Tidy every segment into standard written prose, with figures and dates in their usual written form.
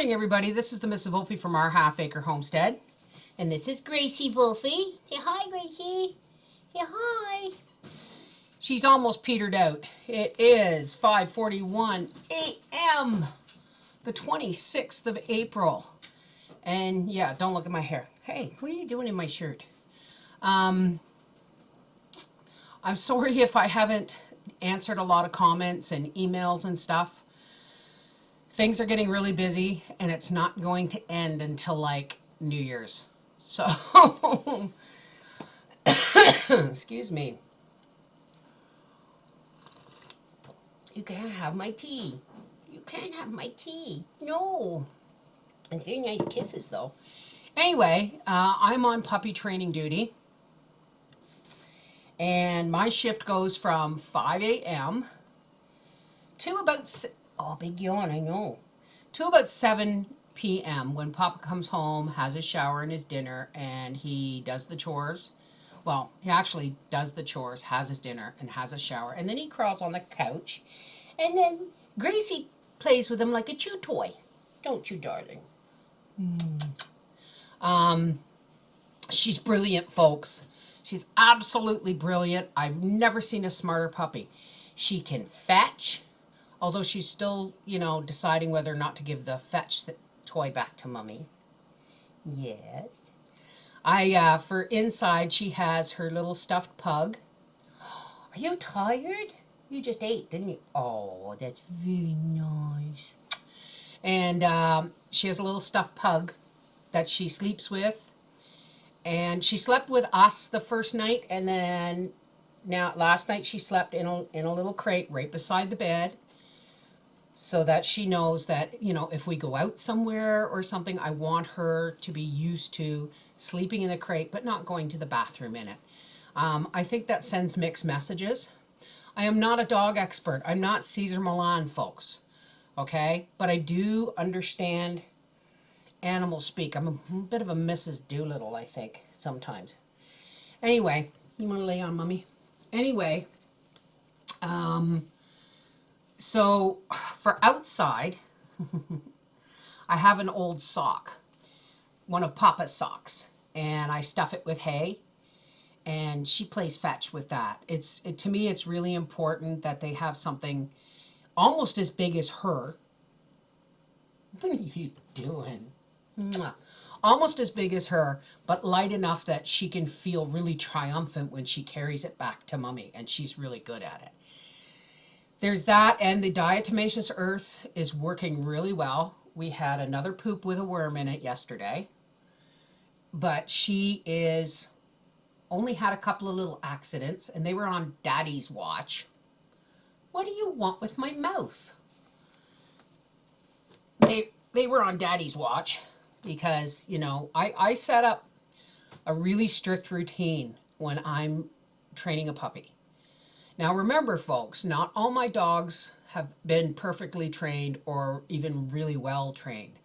morning, everybody. This is the Mrs. Wolfie from our Half Acre Homestead. And this is Gracie Wolfie. Say hi, Gracie. Say hi. She's almost petered out. It is 5:41 a.m., the 26th of April. And yeah, don't look at my hair. Hey, what are you doing in my shirt? I'm sorry if I haven't answered a lot of comments and emails and stuff. Things are getting really busy, and it's not going to end until like New Year's. So, excuse me. You can't have my tea. You can't have my tea. No. It's very nice kisses, though. Anyway, I'm on puppy training duty, and my shift goes from 5 a.m. to about, oh, big yawn, I know, to about 7 p.m. when Papa comes home, has his shower and his dinner, and he does the chores. Well, he actually does the chores, has his dinner, and has a shower, and then he crawls on the couch, and then Gracie plays with him like a chew toy. Don't you, darling? She's brilliant, folks. She's absolutely brilliant. I've never seen a smarter puppy. She can fetch, although she's still, deciding whether or not to give the fetch toy back to Mummy. Yes. For inside, she has her little stuffed pug. Are you tired? You just ate, didn't you? Oh, that's very nice. And she has a little stuffed pug that she sleeps with. And she slept with us the first night, and then last night she slept in a little crate right beside the bed, so that she knows that, if we go out somewhere or something, I want her to be used to sleeping in the crate, but not going to the bathroom in it. I think that sends mixed messages. I am not a dog expert. I'm not Cesar Millan, folks. Okay? But I do understand animal speak. I'm a bit of a Mrs. Doolittle, I think, sometimes. Anyway, you want to lay on, Mummy? Anyway, so for outside, I have an old sock, one of Papa's socks, and I stuff it with hay, and she plays fetch with that. To me, it's really important that they have something almost as big as her. What are you doing? Almost as big as her, but light enough that she can feel really triumphant when she carries it back to Mummy, and she's really good at it. There's that, and the diatomaceous earth is working really well. We had another poop with a worm in it yesterday, but she only had a couple of little accidents, and they were on Daddy's watch. What do you want with my mouth? They were on Daddy's watch. Because, I set up a really strict routine when I'm training a puppy. Now, remember, folks, not all my dogs have been perfectly trained or even really well trained.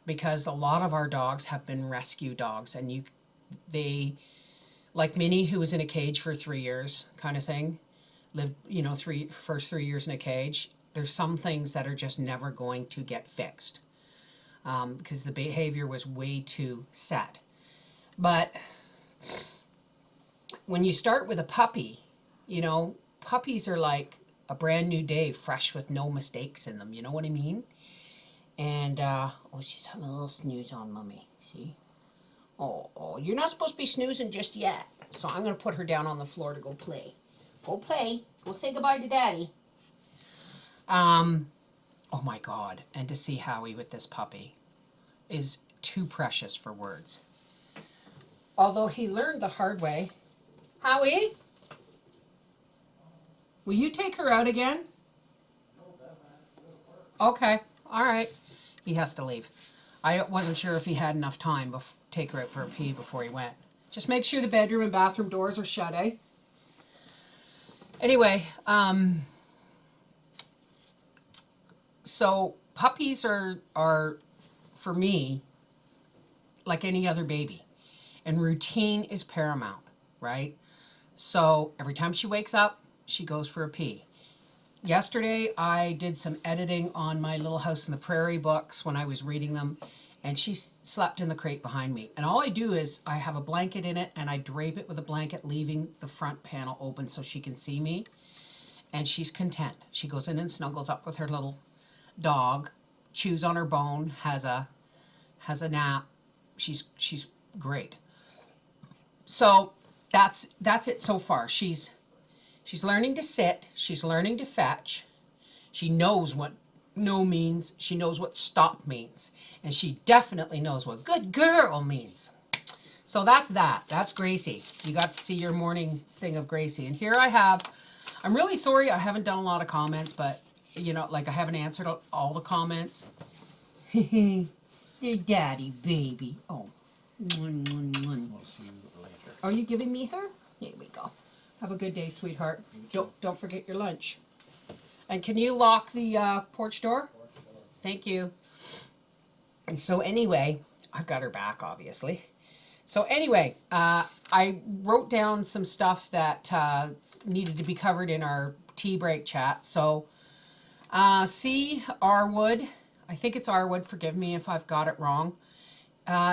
Because a lot of our dogs have been rescue dogs. And like Minnie, who was in a cage for 3 years kind of thing, lived, first 3 years in a cage. There's some things that are just never going to get fixed. Because the behavior was way too set. But when you start with a puppy, puppies are like a brand new day, fresh with no mistakes in them. You know what I mean? And, she's having a little snooze on Mummy. See? Oh, you're not supposed to be snoozing just yet. So I'm going to put her down on the floor to go play. Go play. Go say goodbye to Daddy. Oh my God, and to see Howie with this puppy is too precious for words. Although he learned the hard way. Howie? Will you take her out again? Okay, all right. He has to leave. I wasn't sure if he had enough time to take her out for a pee before he went. Just make sure the bedroom and bathroom doors are shut, eh? Anyway, so puppies are for me like any other baby, and routine is paramount, right? So every time she wakes up, she goes for a pee. Yesterday, I did some editing on my Little House in the Prairie books when I was reading them, and she slept in the crate behind me. And all I do is I have a blanket in it, and I drape it with a blanket, leaving the front panel open so she can see me. And she's content. She goes in and snuggles up with her little dog, chews on her bone, has a nap. She's great. So that's it so far. She's learning to sit. She's learning to fetch. She knows what no means. She knows what stop means. And she definitely knows what good girl means. So that's that. That's Gracie. You got to see your morning thing of Gracie. And here I have, I'm really sorry I haven't done a lot of comments, but, you know, like I haven't answered all the comments. Your daddy, baby. Oh. We'll see you later. Are you giving me her? Here we go. Have a good day, sweetheart. Don't forget your lunch. And can you lock the porch door? Thank you. And so anyway, I've got her back, obviously. So anyway, I wrote down some stuff that needed to be covered in our tea break chat. So C. Arwood, I think it's Arwood, forgive me if I've got it wrong.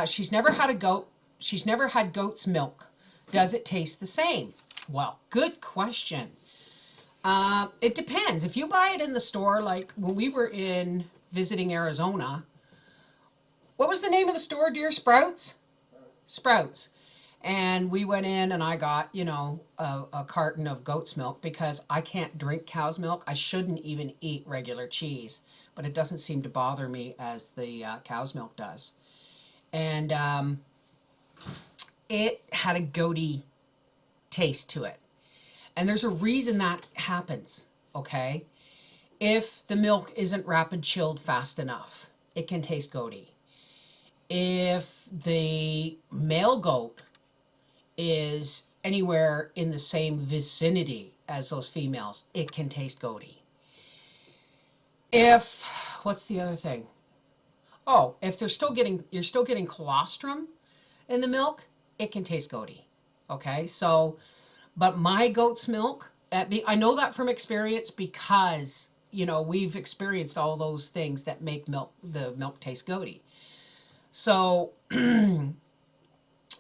She's never had a goat. She's never had goat's milk. Does it taste the same? Well, good question. It depends. If you buy it in the store, like when we were visiting Arizona, what was the name of the store, dear? Sprouts? Sprouts. And we went in and I got, you know, a carton of goat's milk because I can't drink cow's milk. I shouldn't even eat regular cheese, but it doesn't seem to bother me as the cow's milk does. And it had a goaty taste to it. And there's a reason that happens, okay? If the milk isn't rapid chilled fast enough, it can taste goaty. If the male goat is anywhere in the same vicinity as those females, it can taste goaty. What's the other thing? Oh, if you're still getting colostrum in the milk, it can taste goaty. Okay, so, but my goat's milk, I know that from experience because, you know, we've experienced all those things that make the milk taste goaty. So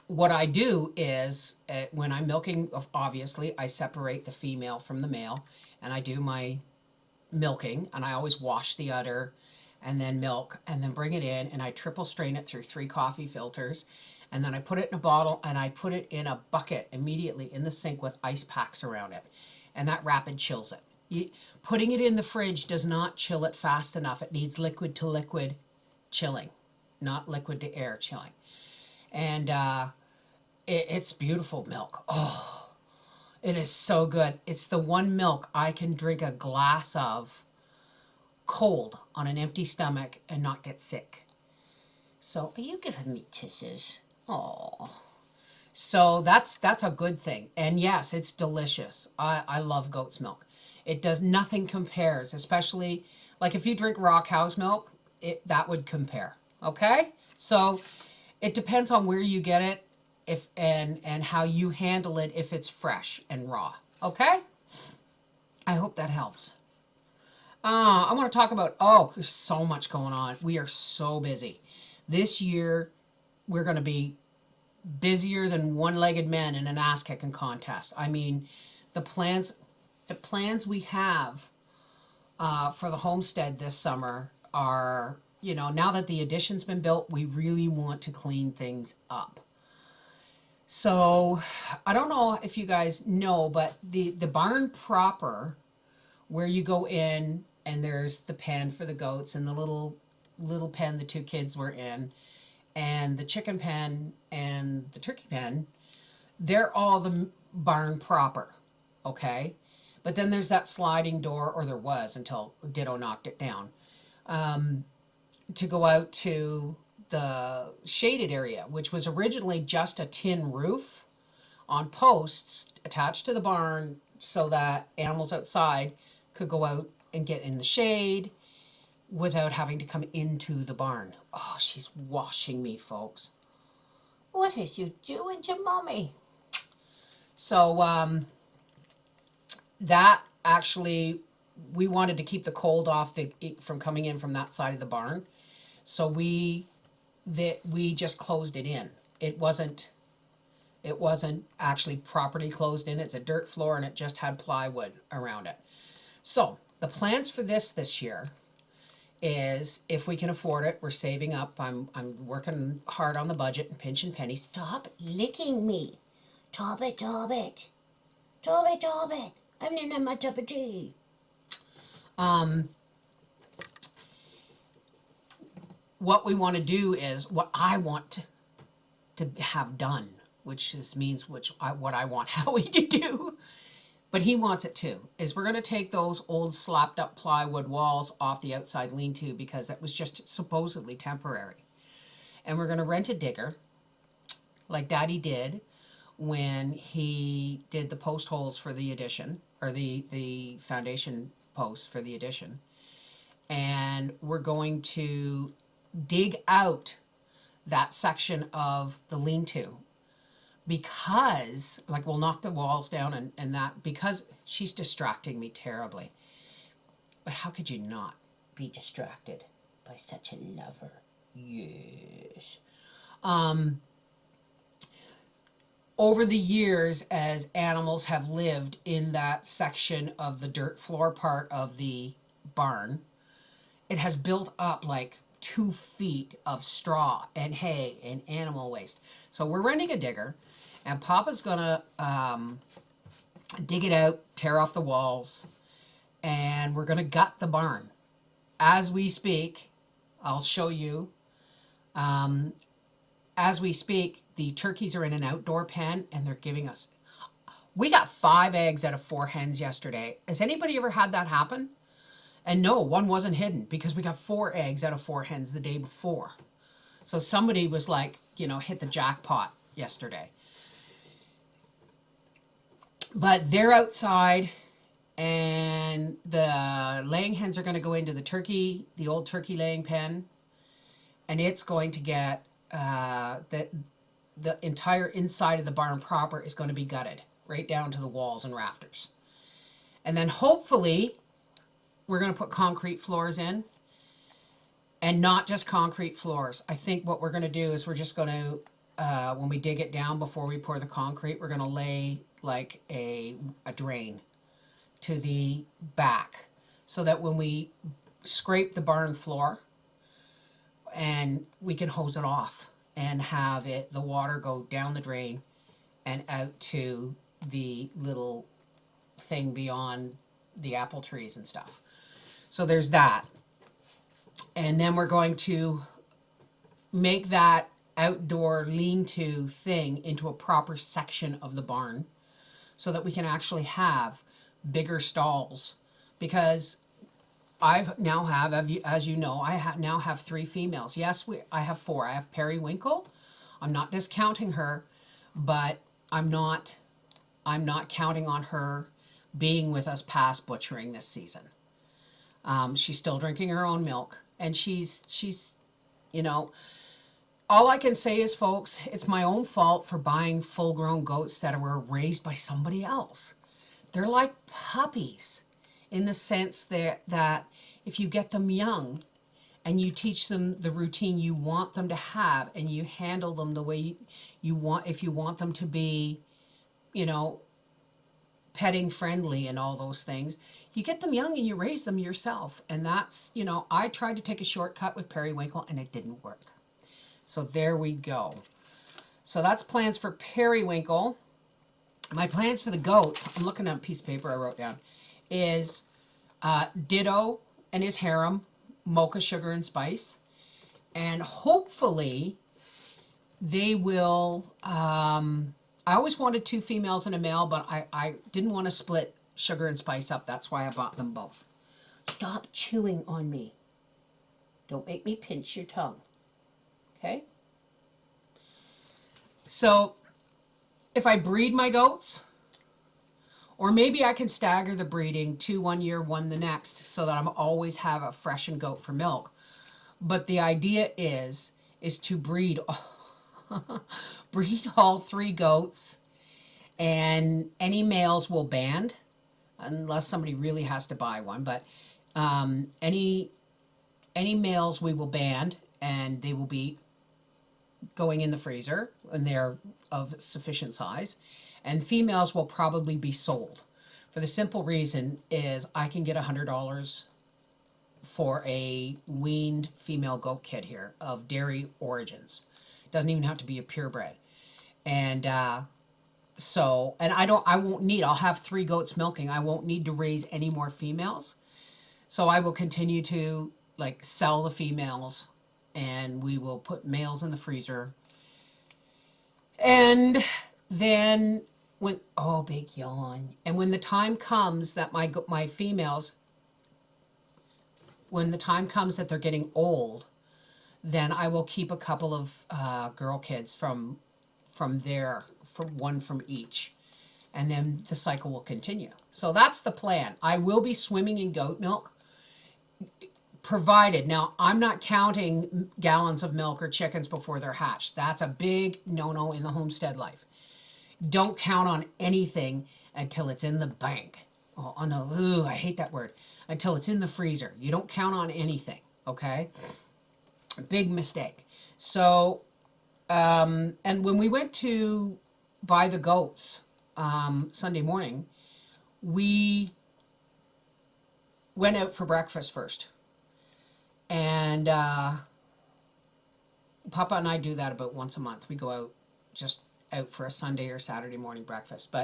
what I do is when I'm milking, obviously, I separate the female from the male and I do my milking and I always wash the udder and then milk and then bring it in and I triple strain it through 3 coffee filters. And then I put it in a bottle and I put it in a bucket immediately in the sink with ice packs around it. And that rapid chills it. Putting it in the fridge does not chill it fast enough. It needs liquid to liquid chilling, not liquid to air chilling. And it's beautiful milk. Oh, it is so good. It's the one milk I can drink a glass of cold on an empty stomach and not get sick. So are you giving me kisses? Oh, so that's a good thing. And yes, it's delicious. I love goat's milk. It does, nothing compares, especially like if you drink raw cow's milk, that would compare. Okay, so it depends on where you get it, and how you handle it if it's fresh and raw. Okay, I hope that helps. I want to talk about, there's so much going on. We are so busy this year. We're going to be busier than one-legged men in an ass-kicking contest. I mean, the plans we have for the homestead this summer are, you know, now that the addition's been built, we really want to clean things up. So I don't know if you guys know, but the barn proper, where you go in and there's the pen for the goats and the little pen the 2 kids were in, and the chicken pen and the turkey pen, they're all the barn proper, okay? But then there's that sliding door, or there was until Ditto knocked it down, to go out to the shaded area, which was originally just a tin roof on posts attached to the barn so that animals outside could go out and get in the shade without having to come into the barn. Oh, she's washing me, folks. What is you doing to mommy? So that actually we wanted to keep the cold off from coming in from that side of the barn. So we just closed it in. It wasn't actually properly closed in. It's a dirt floor and it just had plywood around it. So the plans for this year is, if we can afford it, we're saving up. I'm working hard on the budget and pinching pennies. Stop licking me. Top it. I'm in my cup of tea. What we want to do is what I want to have done, which means what I want Howie to do, but he wants it too, is we're going to take those old slapped up plywood walls off the outside lean-to, because that was just supposedly temporary. And we're going to rent a digger, like Daddy did when he did the post holes for the addition, or the foundation posts for the addition. And we're going to dig out that section of the lean-to, because, like, we'll knock the walls down and that, because she's distracting me terribly. But how could you not be distracted by such a lover? Yes. Over the years, as animals have lived in that section of the dirt floor part of the barn, it has built up like 2 feet of straw and hay and animal waste. So we're renting a digger, and Papa's gonna dig it out, tear off the walls, and we're gonna gut the barn. As we speak, I'll show you. As we speak, the turkeys are in an outdoor pen, and they're giving us... We got 5 eggs out of 4 hens yesterday. Has anybody ever had that happen? And no, one wasn't hidden, because we got 4 eggs out of 4 hens the day before. So somebody was like, hit the jackpot yesterday. But they're outside, and the laying hens are going to go into the old turkey laying pen, and it's going to get, the entire inside of the barn proper is going to be gutted, right down to the walls and rafters. And then hopefully we're going to put concrete floors in, and not just concrete floors. I think what we're going to do is we're just going to, when we dig it down before we pour the concrete, we're going to lay like a drain to the back, so that when we scrape the barn floor, and we can hose it off and have the water go down the drain and out to the little thing beyond the apple trees and stuff. So there's that. And then we're going to make that outdoor lean-to thing into a proper section of the barn, so that we can actually have bigger stalls. Because I now have, as you know, now have 3 females. Yes, I have 4. I have Periwinkle. I'm not discounting her, but I'm not counting on her being with us past butchering this season. She's still drinking her own milk, and she's, all I can say is, folks, it's my own fault for buying full-grown goats that were raised by somebody else. They're like puppies, in the sense that if you get them young and you teach them the routine you want them to have, and you handle them the way you want, if you want them to be, petting friendly and all those things, you get them young and you raise them yourself. And that's, I tried to take a shortcut with Periwinkle and it didn't work. So there we go. So that's plans for Periwinkle. My plans for the goats, I'm looking at a piece of paper I wrote down, is Ditto and his harem, Mocha, Sugar, and Spice. And hopefully they will, I always wanted 2 females and a male, but I didn't want to split Sugar and Spice up. That's why I bought them both. Stop chewing on me. Don't make me pinch your tongue. Okay? So if I breed my goats, or maybe I can stagger the breeding, 2 one year, 1 the next, so that I'm always have a freshened goat for milk. But the idea is to breed breed all 3 goats, and any males will band unless somebody really has to buy one. But any males we will ban, and they will be going in the freezer when they're of sufficient size, and females will probably be sold. For the simple reason is I can get $100 for a weaned female goat kid here of dairy origins. Doesn't even have to be a purebred. And so, and I won't need, I'll have 3 goats milking. I won't need to raise any more females. So I will continue to like sell the females, and we will put males in the freezer. And then when, oh, big yawn. And when the time comes that my females, when the time comes that they're getting old, then I will keep a couple of girl kids from there, for one from each. And then the cycle will continue. So that's the plan. I will be swimming in goat milk, provided, now I'm not counting gallons of milk or chickens before they're hatched. That's a big no-no in the homestead life. Don't count on anything until it's in the bank. Oh no, ooh, I hate that word. Until it's in the freezer. You don't count on anything, okay? Big mistake. So, and when we went to buy the goats Sunday morning, we went out for breakfast first. And Papa and I do that about once a month. We go out, just out for a Sunday or Saturday morning breakfast.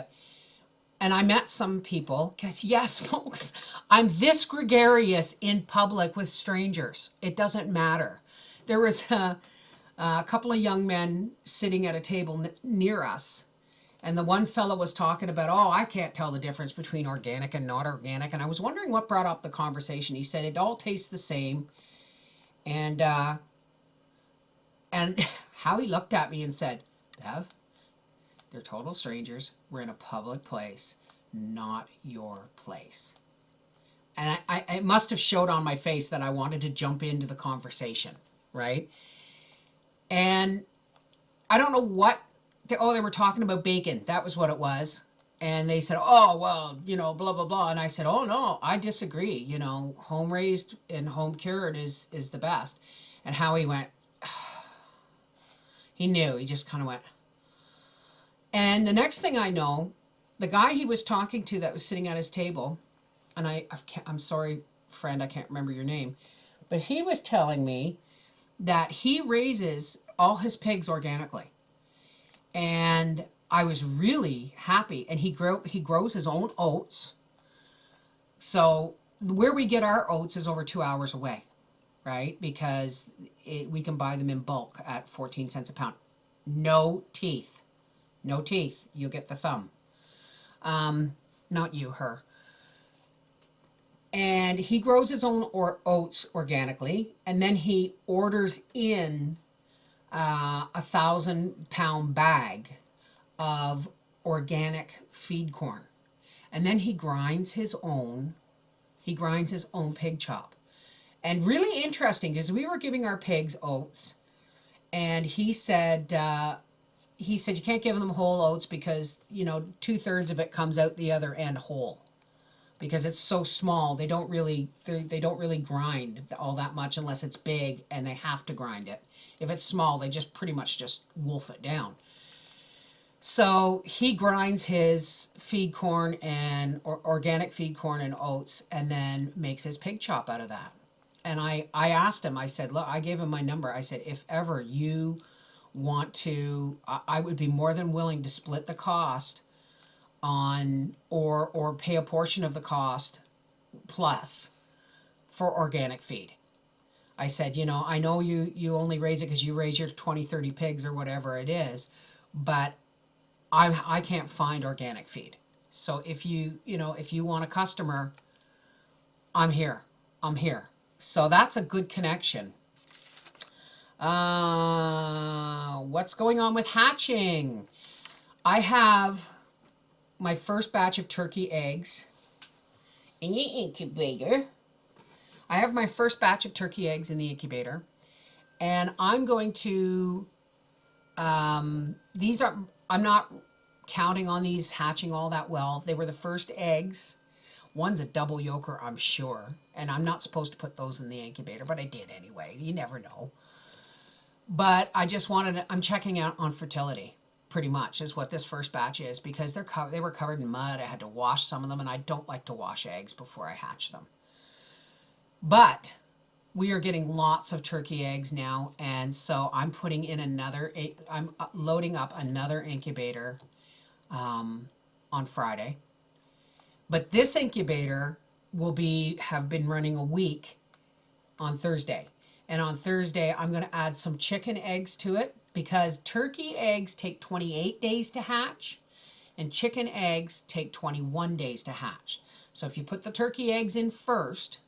And I met some people, because yes, folks, I'm this gregarious in public with strangers. It doesn't matter. There was a couple of young men sitting at a table near us, and the one fellow was talking about, oh, I can't tell the difference between organic and not organic. And I was wondering what brought up the conversation. He said it all tastes the same. And how he looked at me and said, Bev, they're total strangers. We're in a public place, not your place. And I must have showed on my face that I wanted to jump into the conversation, right? And I don't know what, they were talking about bacon. That was what it was. And they said, oh, well, you know, blah, blah, blah. And I said, oh, no, I disagree. You know, home raised and home cured is the best. And Howie went, he knew. He just kind of went. And the next thing I know, the guy he was talking to that was sitting at his table, and I'm sorry, friend, I can't remember your name, but he was telling me that he raises all his pigs organically. And I was really happy. And he grows his own oats. So where we get our oats is over 2 hours away, right? Because we can buy them in bulk at 14 cents a pound. No teeth. No teeth. You'll get the thumb. Not you, her. And he grows his own oats organically. And then he orders in a 1,000-pound bag of organic feed corn. And then he grinds his own pig chop. And really interesting, because we were giving our pigs oats, and he said you can't give them whole oats because, you know, 2/3 of it comes out the other end whole, because it's so small. They don't really grind all that much unless it's big and they have to grind it. If it's small, they just pretty much just wolf it down. So he grinds his feed corn and organic feed corn and oats, and then makes his pig chop out of that. And I asked him, I said, look, I gave him my number. I said, if ever you want to, I would be more than willing to split the cost on, or pay a portion of the cost plus for organic feed. I said, you know, I know you only raise it because you raise your 20, 30 pigs or whatever it is, but I can't find organic feed. So if you want a customer, I'm here. So that's a good connection. What's going on with hatching? I have my first batch of turkey eggs in the incubator. I have my first batch of turkey eggs in the incubator, and I'm going to, I'm not counting on these hatching all that well. They were the first eggs. One's a double yoker, I'm sure. And I'm not supposed to put those in the incubator, but I did anyway. You never know. But I just I'm checking out on fertility, pretty much, is what this first batch is, because they were covered in mud. I had to wash some of them, and I don't like to wash eggs before I hatch them. But we are getting lots of turkey eggs now, and so I'm loading up another incubator on Friday. But this incubator will have been running a week on Thursday. And on Thursday, I'm going to add some chicken eggs to it, because turkey eggs take 28 days to hatch and chicken eggs take 21 days to hatch. So if you put the turkey eggs in first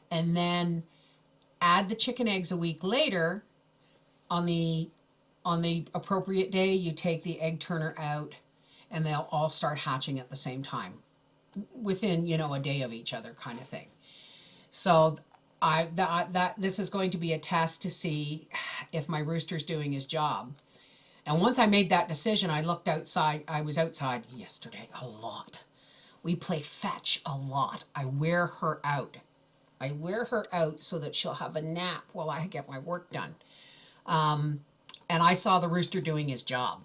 and then add the chicken eggs a week later, on the appropriate day, you take the egg turner out and they'll all start hatching at the same time within, a day of each other, kind of thing. So this is going to be a test to see if my rooster's doing his job. And once I made that decision, I looked outside. I was outside yesterday a lot. We play fetch a lot. I wear her out. So that she'll have a nap while I get my work done. And I saw the rooster doing his job.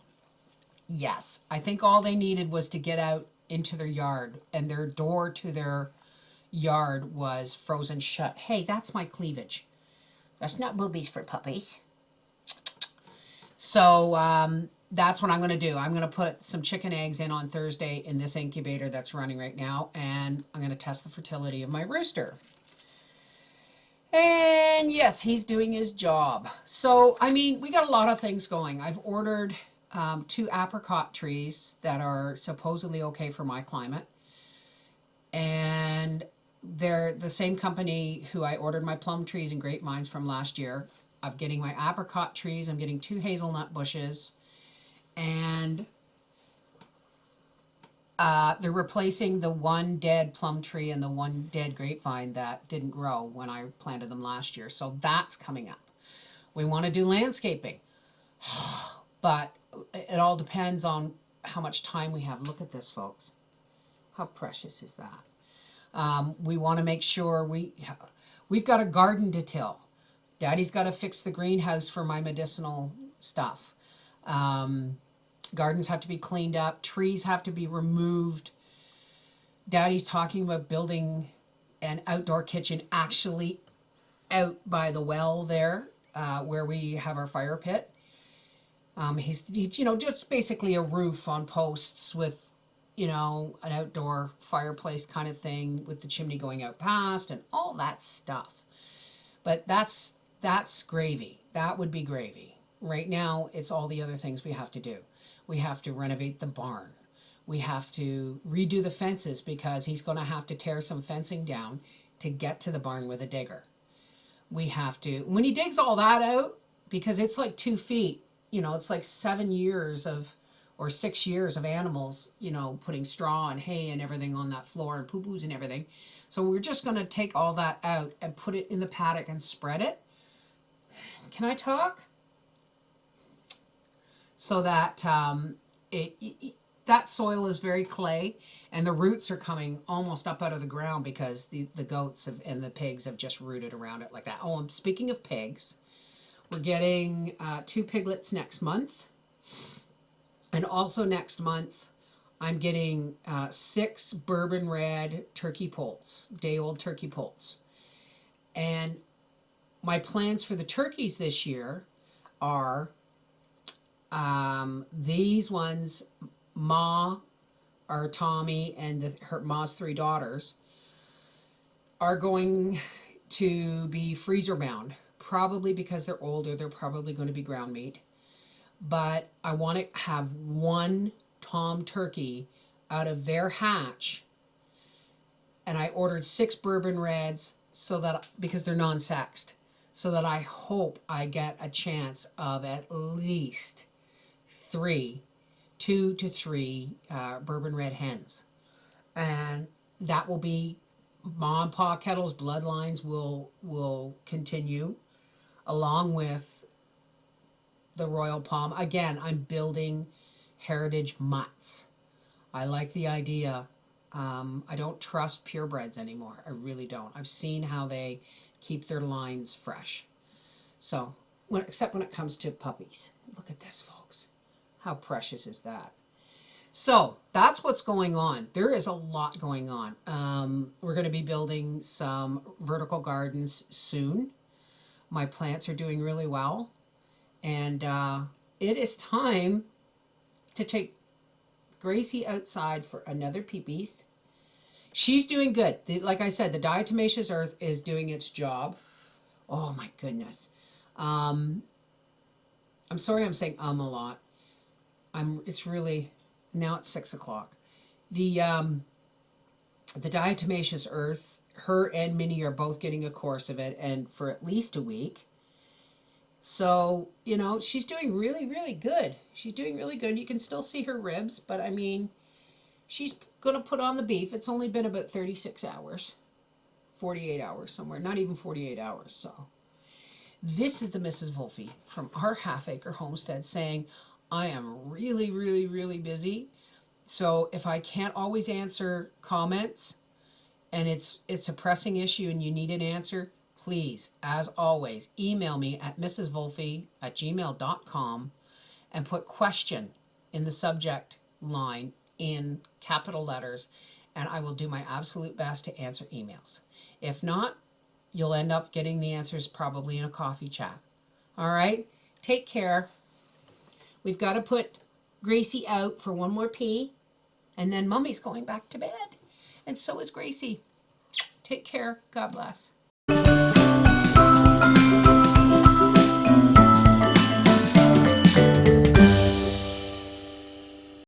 Yes, I think all they needed was to get out into their yard, and their door to their yard was frozen shut. Hey, that's my cleavage. That's not boobies for puppies. So that's what I'm going to do. I'm going to put some chicken eggs in on Thursday in this incubator that's running right now, and I'm going to test the fertility of my rooster. And yes, he's doing his job. So, we got a lot of things going. I've ordered 2 apricot trees that are supposedly okay for my climate. And they're the same company who I ordered my plum trees and grapevines from last year. I'm getting my apricot trees. I'm getting 2 hazelnut bushes. And they're replacing the one dead plum tree and the one dead grapevine that didn't grow when I planted them last year. So that's coming up. We want to do landscaping. But it all depends on how much time we have. Look at this, folks. How precious is that? We want to make sure we've got a garden to till. Daddy's got to fix the greenhouse for my medicinal stuff. Gardens have to be cleaned up. Trees have to be removed. Daddy's talking about building an outdoor kitchen actually out by the well there, where we have our fire pit. He's just basically a roof on posts with, an outdoor fireplace kind of thing with the chimney going out past and all that stuff. But that's gravy. That would be gravy. Right now, it's all the other things we have to do. We have to renovate the barn. We have to redo the fences, because he's going to have to tear some fencing down to get to the barn with a digger. We have to, when he digs all that out, because it's like 2 feet, it's like 7 years or 6 years of animals, putting straw and hay and everything on that floor and poo-poos and everything. So we're just going to take all that out and put it in the paddock and spread it. Can I talk? So that that soil is very clay, and the roots are coming almost up out of the ground because the goats and the pigs have just rooted around it like that. Oh, and speaking of pigs, we're getting 2 piglets next month. And also next month, I'm getting 6 bourbon red turkey poults, day-old turkey poults. And my plans for the turkeys this year are these ones, Ma, or Tommy, and Ma's 3 daughters are going to be freezer bound, probably because they're older. They're probably going to be ground meat. But I want to have 1 tom turkey out of their hatch, and I ordered 6 bourbon reds because they're non-sexed, so that I hope I get a chance of at least 2 to 3 bourbon red hens. And that will be Ma and Pa Kettle's bloodlines will continue, along with the Royal Palm. Again, I'm building heritage mutts. I like the idea I don't trust purebreds anymore. I really don't. I've seen how they keep their lines fresh. So, except when it comes to puppies. Look at this, folks. How precious is that? So, that's what's going on. There is a lot going on. We're going to be building some vertical gardens soon. My plants are doing really well. And it is time to take Gracie outside for another peepees. She's doing good. Like I said, the diatomaceous earth is doing its job. Oh my goodness. I'm sorry I'm saying a lot. It's really, now it's 6 o'clock. The diatomaceous earth, her and Minnie are both getting a course of it, and for at least a week. So, you know, she's doing really, really good. She's doing really good. You can still see her ribs, but I mean, she's going to put on the beef. It's only been about 36 hours, 48 hours somewhere, not even 48 hours. So this is the Mrs. Wolfie from our half-acre homestead saying, I am really, really, really busy. So if I can't always answer comments and it's a pressing issue and you need an answer, please, as always, email me at mrswolfie@gmail.com and put question in the subject line in capital letters, and I will do my absolute best to answer emails. If not, you'll end up getting the answers probably in a coffee chat. All right? Take care. We've got to put Gracie out for one more pee, and then Mummy's going back to bed. And so is Gracie. Take care. God bless.